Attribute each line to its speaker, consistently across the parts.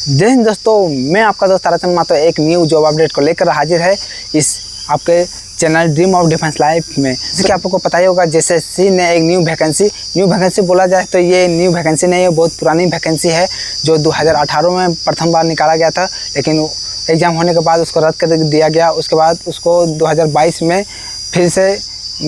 Speaker 1: जय हिंद दोस्तों, मैं आपका दोस्त ताराचंद मातो एक न्यू जॉब अपडेट को लेकर हाजिर है इस आपके channel dream of defence life में। जैसे कि आपको पता ही होगा, JSSC ने एक न्यू वैकेंसी बोला जाए तो ये न्यू वैकेंसी नहीं है, बहुत पुरानी वैकेंसी है जो 2018 में प्रथम बार निकाला गया था, लेकिन एग्ज़ाम होने के बाद उसको रद्द कर दिया गया। उसके बाद उसको 2022 में फिर से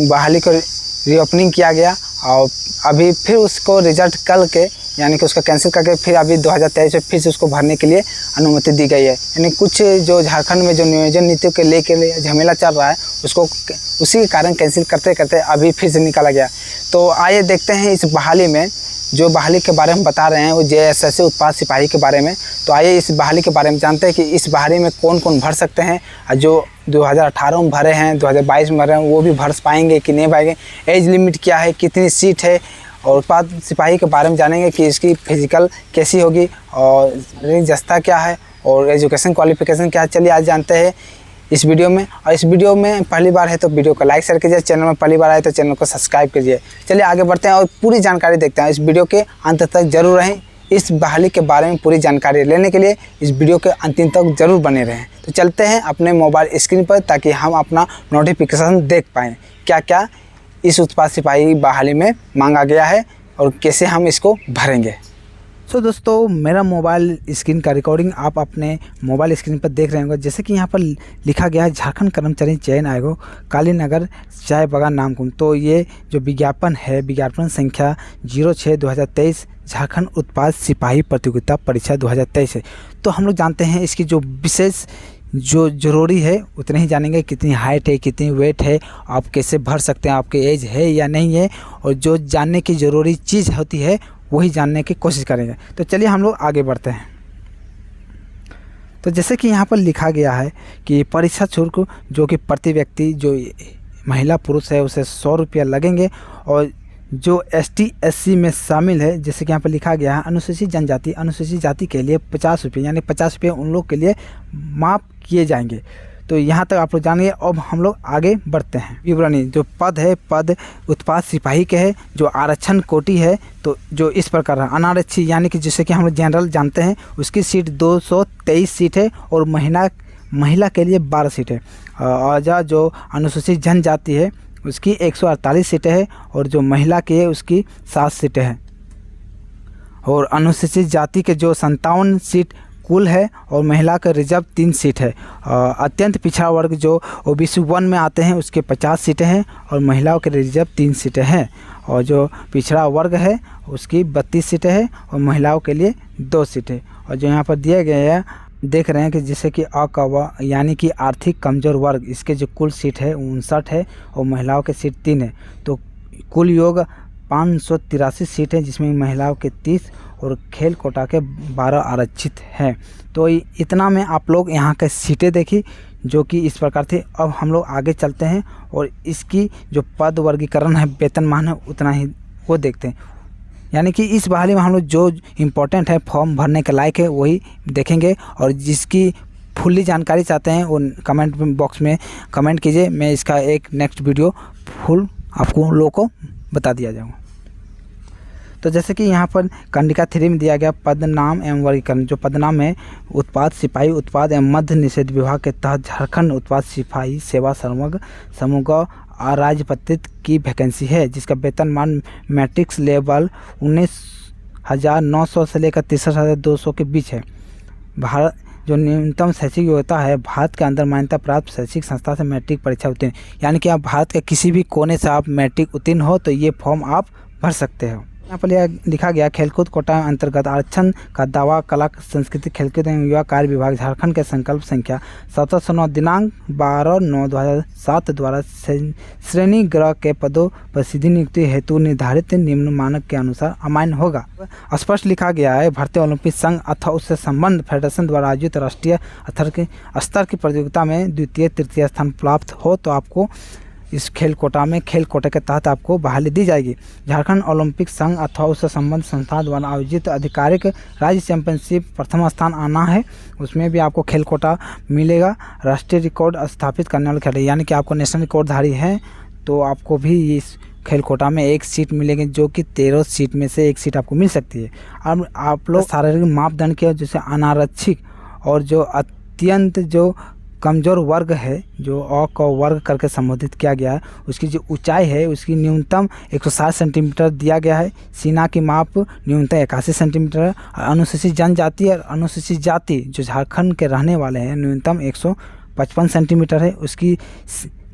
Speaker 1: बहाली को रीओपनिंग किया गया और अभी फिर उसको रिजल्ट कल के यानी कि उसका कैंसिल करके फिर अभी 2023 में फिर से उसको भरने के लिए अनुमति दी गई है। यानी कुछ जो झारखंड में जो नियोजन नीतियों के लेकर झमेला चल रहा है उसको उसी के कारण कैंसिल करते करते अभी फिर से निकाला गया। तो आइए देखते हैं इस बहाली में, जो बहाली के बारे में बता रहे हैं वो JSSC उत्पाद सिपाही के बारे में। तो आइए इस बहाली के बारे में जानते हैं कि इस बहाली में कौन कौन भर सकते हैं। जो 2018 में भरे हैं, 2022 में भरे हैं, वो भी भर पाएंगे कि नहीं पाएंगे, एज लिमिट क्या है, कितनी सीट है, और उत्पाद सिपाही के बारे में जानेंगे कि इसकी फिजिकल कैसी होगी और जस्ता क्या है और एजुकेशन क्वालिफिकेशन क्या है। चलिए आज जानते हैं इस वीडियो में। और इस वीडियो में पहली बार है तो वीडियो को लाइक शेयर कीजिए, चैनल में पहली बार आए तो चैनल को सब्सक्राइब कीजिए। चलिए आगे बढ़ते हैं और पूरी जानकारी देखते हैं। इस वीडियो के अंत तक जरूर रहें। इस बहाली के बारे में पूरी जानकारी लेने के लिए इस वीडियो के अंतिम तक जरूर बने रहें। तो चलते हैं अपने मोबाइल स्क्रीन पर ताकि हम अपना नोटिफिकेशन देख पाएँ क्या क्या इस उत्पाद सिपाही बहाली में मांगा गया है और कैसे हम इसको भरेंगे। सो दोस्तों, मेरा मोबाइल स्क्रीन का रिकॉर्डिंग आप अपने मोबाइल स्क्रीन पर देख रहे होंगे। जैसे कि यहाँ पर लिखा गया है झारखंड कर्मचारी चयन आयोग कालीनगर चाय बागान नामकुम। तो ये जो विज्ञापन है, विज्ञापन संख्या 06/2023 झारखंड उत्पाद सिपाही प्रतियोगिता परीक्षा 2023 है। तो हम लोग जानते हैं इसकी जो विशेष जो ज़रूरी है उतने ही जानेंगे, कितनी हाइट है, कितनी वेट है, आप कैसे भर सकते हैं, आपके एज है या नहीं है, और जो जानने की ज़रूरी चीज़ होती है वही जानने की कोशिश करेंगे। तो चलिए हम लोग आगे बढ़ते हैं। तो जैसे कि यहाँ पर लिखा गया है कि परीक्षा शुल्क जो कि प्रति व्यक्ति जो महिला पुरुष है उसे 100 रुपया लगेंगे, और जो ST SC में शामिल है, जैसे कि यहाँ पर लिखा गया है अनुसूचित जाति के लिए 50 रुपये, यानी 50 रुपये उन लोग के लिए माफ़ किए जाएंगे। तो यहाँ तक आप लोग जानेंगे। अब हम लोग आगे बढ़ते हैं। विवरणी जो पद है, पद उत्पाद सिपाही के है। जो आरक्षण कोटि है तो जो इस प्रकार है, अनारक्षित यानी कि जिससे कि हम लोग जनरल जानते हैं, उसकी सीट 223 सीट है और महिला के लिए 12 सीट है। और जो अनुसूचित जनजाति है उसकी 148 सीटें हैं और जो महिला की है उसकी 7 सीटें हैं। और अनुसूचित जाति के जो 57 सीट कुल है और महिला का रिजर्व 3 सीट है। अत्यंत पिछड़ा वर्ग जो OBC 1 में आते हैं उसके 50 सीटें हैं और महिलाओं के रिजर्व 3 सीटें हैं। और जो पिछड़ा वर्ग है उसकी 32 सीटें हैं और महिलाओं के लिए 2 सीटें। और जो यहाँ पर दिए गए हैं देख रहे हैं कि जैसे कि यानी कि आर्थिक कमज़ोर वर्ग, इसके जो कुल सीट है 59 है और महिलाओं के सीट 3 है। तो कुल योग 583 सीट है, जिसमें महिलाओं के 30 और खेल कोटा के 12 आरक्षित हैं। तो इतना में आप लोग यहाँ के सीटें देखी जो कि इस प्रकार थे। अब हम लोग आगे चलते हैं और इसकी जो पद वर्गीकरण है, वेतनमान है, उतना ही वो देखते हैं। यानी कि इस बहाली में हम लोग जो इम्पोर्टेंट है, फॉर्म भरने के लायक है, वही देखेंगे। और जिसकी फुल्ली जानकारी चाहते हैं वो कमेंट बॉक्स में कमेंट कीजिए, मैं इसका एक नेक्स्ट वीडियो फुल आपको लोगों को बता दिया जाऊँगा। तो जैसे कि यहाँ पर कंडिका 3 में दिया गया पदनाम एवं वर्गीकरण। जो पदनाम है उत्पाद सिपाही उत्पाद एवं मध्य निषेध विभाग के तहत झारखंड उत्पाद सिपाही सेवा समूह अराजपत्रित की वैकेंसी है, जिसका वेतनमान मैट्रिक्स लेवल 19,900 से लेकर 63,200 के बीच है। भारत जो न्यूनतम शैक्षिक योग्यता है, भारत के अंदर मान्यता प्राप्त शैक्षिक संस्था से मैट्रिक परीक्षा उत्तीर्ण, यानी कि आप भारत के किसी भी कोने से आप मैट्रिक उत्तीर्ण हो तो ये फॉर्म आप भर सकते हो। यहाँ पर लिखा गया खेलकूद कोटा अंतर्गत आरक्षण का दावा कला संस्कृति खेलकूद एवं युवा कार्य विभाग झारखंड के संकल्प संख्या 1709 दिनांक 12/9/2007 द्वारा श्रेणी ग्रह के पदों पर सीधी नियुक्ति हेतु निर्धारित निम्न मानक के अनुसार अमान्य होगा। स्पष्ट लिखा गया है भारतीय ओलंपिक संघ अथवा उससे संबद्ध फेडरेशन द्वारा आयोजित राष्ट्रीय स्तर की प्रतियोगिता में द्वितीय तृतीय स्थान प्राप्त हो तो आपको इस खेल कोटा के तहत आपको बहाली दी जाएगी। झारखंड ओलंपिक संघ अथवा उससे संबद्ध संस्था द्वारा आयोजित आधिकारिक राज्य चैंपियनशिप प्रथम स्थान आना है, उसमें भी आपको खेल कोटा मिलेगा। राष्ट्रीय रिकॉर्ड स्थापित करने वाले खिलाड़ी, यानी कि आपको नेशनल रिकॉर्डधारी है तो आपको भी इस खेल कोटा में एक सीट मिलेगी, जो कि 13 सीट में से एक सीट आपको मिल सकती है। अब आप लोग शारीरिक मापदंड के जैसे अनारक्षित और जो अत्यंत जो कमज़ोर वर्ग है, जो अ को वर्ग करके संबोधित किया गया है, उसकी जो ऊंचाई है उसकी न्यूनतम 160 सेंटीमीटर दिया गया है। सीना की माप न्यूनतम 81 सेंटीमीटर है। अनुसूचित जनजाति और अनुसूचित जाति जो झारखंड के रहने वाले हैं न्यूनतम 155 सेंटीमीटर है। उसकी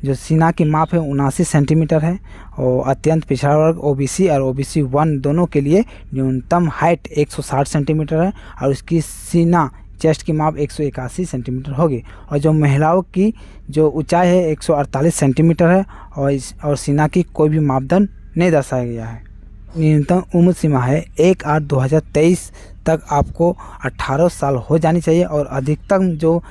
Speaker 1: जो सीना की माप है 79 सेंटीमीटर है। और अत्यंत पिछड़ा वर्ग OBC और OBC 1 दोनों के लिए न्यूनतम हाइट 160 सेंटीमीटर है और उसकी सीना चेस्ट की माप 181 सेंटीमीटर होगी। और जो महिलाओं की जो ऊंचाई है 148 सेंटीमीटर है और सीना की कोई भी मापदंड नहीं दर्शाया गया है। न्यूनतम उम्र सीमा है 1/8/2023 तक आपको 18 साल हो जानी चाहिए और अधिकतम जो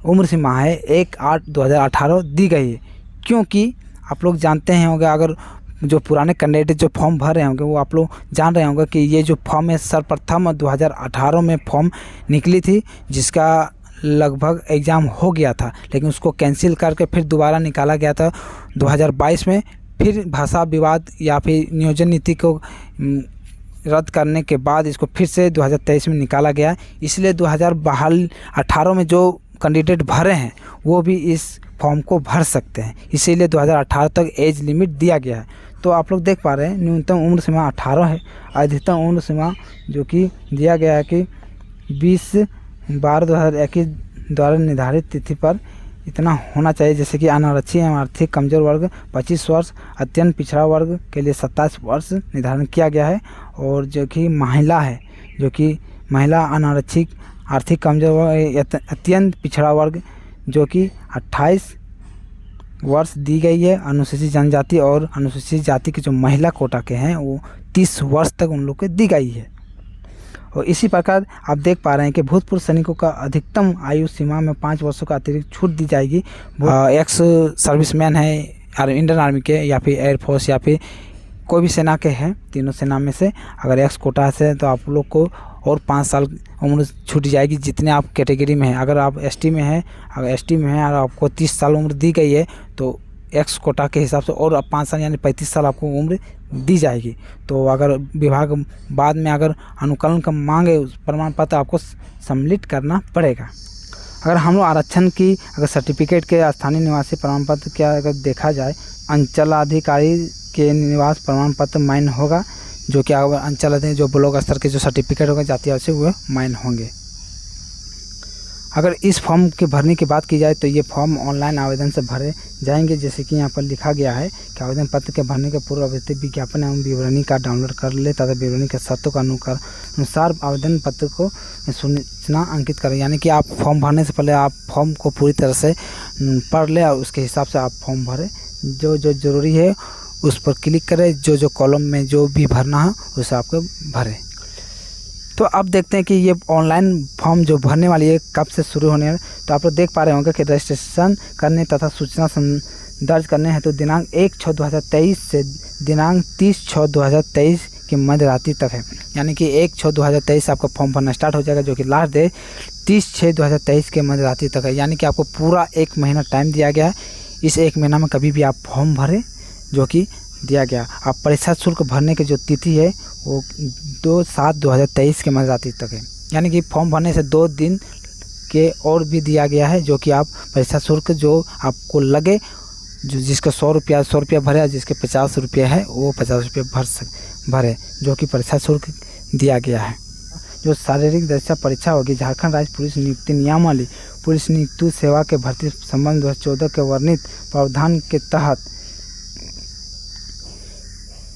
Speaker 1: उम्र सीमा है 1/8/2018 दी गई है। क्योंकि आप लोग जानते हैं होंगे, अगर जो पुराने कैंडिडेट जो फॉर्म भर रहे होंगे वो आप लोग जान रहे होंगे कि ये जो फॉर्म है सर्वप्रथम 2018 में फॉर्म निकली थी, जिसका लगभग एग्ज़ाम हो गया था, लेकिन उसको कैंसिल करके फिर दोबारा निकाला गया था 2022 में। फिर भाषा विवाद या फिर नियोजन नीति को रद्द करने के बाद इसको फिर से 2023 में निकाला गया। इसलिए 2018 में जो कैंडिडेट भरे हैं वो भी इस फॉर्म को भर सकते हैं, इसीलिए 2018 तक एज लिमिट दिया गया है। तो आप लोग देख पा रहे हैं न्यूनतम उम्र सीमा 18 है। अधिकतम उम्र सीमा जो कि दिया गया है कि 20/12/2021 द्वारा निर्धारित तिथि पर इतना होना चाहिए। जैसे कि अनारक्षित एवं आर्थिक कमजोर वर्ग 25 वर्ष, अत्यंत पिछड़ा वर्ग के लिए 27 वर्ष निर्धारण किया गया है। और जो कि महिला है, जो कि महिला अनारक्षित आर्थिक कमजोर वर्ग अत्यंत पिछड़ा वर्ग जो कि 28 वर्ष दी गई है। अनुसूचित जनजाति और अनुसूचित जाति के जो महिला कोटा के हैं वो 30 वर्ष तक उन लोग को दी गई है। और इसी प्रकार आप देख पा रहे हैं कि भूतपूर्व सैनिकों का अधिकतम आयु सीमा में 5 वर्षों का अतिरिक्त छूट दी जाएगी। एक्स सर्विसमैन है इंडियन आर्मी के या फिर एयरफोर्स या फिर कोई भी सेना के हैं, तीनों सेना में से अगर एक्स कोटा से तो आप लोग को और 5 साल उम्र छूट जाएगी जितने आप कैटेगरी में हैं। अगर आप ST में हैं, अगर ST में हैं और आपको 30 साल उम्र दी गई है तो एक्स कोटा के हिसाब से और 5 साल यानी 35 साल आपको उम्र दी जाएगी। तो अगर विभाग बाद में अगर अनुकूलन का मांगे उस प्रमाण पत्र आपको सम्मिलित करना पड़ेगा। अगर हम लोग आरक्षण की अगर सर्टिफिकेट के स्थानीय निवासी प्रमाण पत्र क्या अगर देखा जाए, अंचलाधिकारी के निवास प्रमाण पत्र मान्य होगा, जो कि अगर अंचल जो ब्लॉक स्तर के जो सर्टिफिकेट होगा जाति आवासीय वो मान्य होंगे। अगर इस फॉर्म के भरने की बात की जाए तो ये फॉर्म ऑनलाइन आवेदन से भरे जाएंगे। जैसे कि यहाँ पर लिखा गया है कि आवेदन पत्र के भरने के पूर्व अवस्थित विज्ञापन एवं विवरणी का डाउनलोड कर ले तथा विवरणी के शर्तों का अनुसार आवेदन पत्र को सूचना अंकित करें। यानी कि आप फॉर्म भरने से पहले आप फॉर्म को पूरी तरह से पढ़ लें और उसके हिसाब से आप फॉर्म भरें। जो जो ज़रूरी है उस पर क्लिक करें, जो जो कॉलम में जो भी भरना है उसे आपको भरें। तो अब देखते हैं कि ये ऑनलाइन फॉर्म जो भरने वाली है कब से शुरू होने है। तो आप लोग देख पा रहे होंगे कि रजिस्ट्रेशन करने तथा सूचना दर्ज करने हैं तो दिनांक 1/6/2023 से दिनांक 30/6/2023 की मध्य रात्रि तक है। यानी कि 1/6/2023 आपका फॉर्म भरना स्टार्ट हो जाएगा, जो कि लास्ट डे 30/6/2023 के मध्य रात्रि तक है। यानी कि आपको पूरा 1 महीना टाइम दिया गया है। इस 1 महीना में कभी भी आप फॉर्म भरें जो कि दिया गया। आप परीक्षा शुल्क भरने की जो तिथि है वो 2/7/2023 के मध्य रात्रि तक है। यानी कि फॉर्म भरने से 2 दिन के और भी दिया गया है, जो कि आप परीक्षा शुल्क जो आपको लगे, जो जिसका 100 रुपया भरे, जिसके 50 रुपये है वो 50 रुपये भरे, जो कि परीक्षा शुल्क दिया गया है। जो शारीरिक दक्षता परीक्षा होगी झारखंड राज्य पुलिस नियुक्ति नियमावली पुलिस नियुक्ति सेवा के भर्ती संबंध 2014 के वर्णित प्रावधान के तहत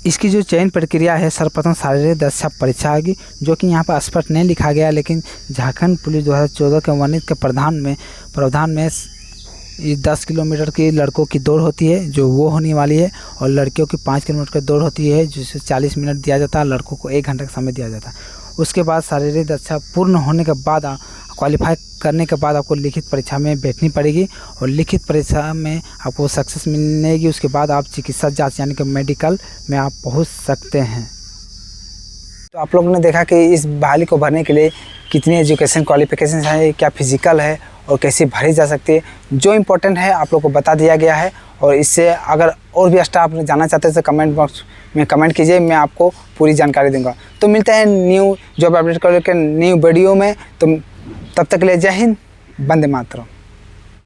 Speaker 1: इसकी जो चयन प्रक्रिया है सर्वप्रथम शारीरिक दक्षता परीक्षा होगी, जो कि यहाँ पर स्पष्ट नहीं लिखा गया, लेकिन झारखंड पुलिस 2014 के वर्णित के प्रावधान में 10 किलोमीटर की लड़कों की दौड़ होती है जो वो होने वाली है, और लड़कियों की 5 किलोमीटर की दौड़ होती है जिसे 40 मिनट दिया जाता है, लड़कों को 1 घंटे का समय दिया जाता है। उसके बाद शारीरिक दक्षता पूर्ण होने के बाद क्वालिफाई करने के बाद आपको लिखित परीक्षा में बैठनी पड़ेगी, और लिखित परीक्षा में आपको सक्सेस मिलेगी। उसके बाद आप चिकित्सा जांच यानी कि मेडिकल में आप पहुंच सकते हैं। तो आप लोगों ने देखा कि इस बहाली को भरने के लिए कितनी एजुकेशन क्वालिफिकेशन है, क्या फिजिकल है और कैसे भरी जा सकती है। जो इम्पोर्टेंट है आप लोग को बता दिया गया है, और इससे अगर और भी एक्स्ट्रा आप जानना चाहते हैं तो कमेंट बॉक्स में कमेंट कीजिए, मैं आपको पूरी जानकारी दूंगा। तो मिलते हैं न्यू जॉब अपडेट करके न्यू वीडियो में। तो तब तक के लिए जय हिंद, वंदे मातरम।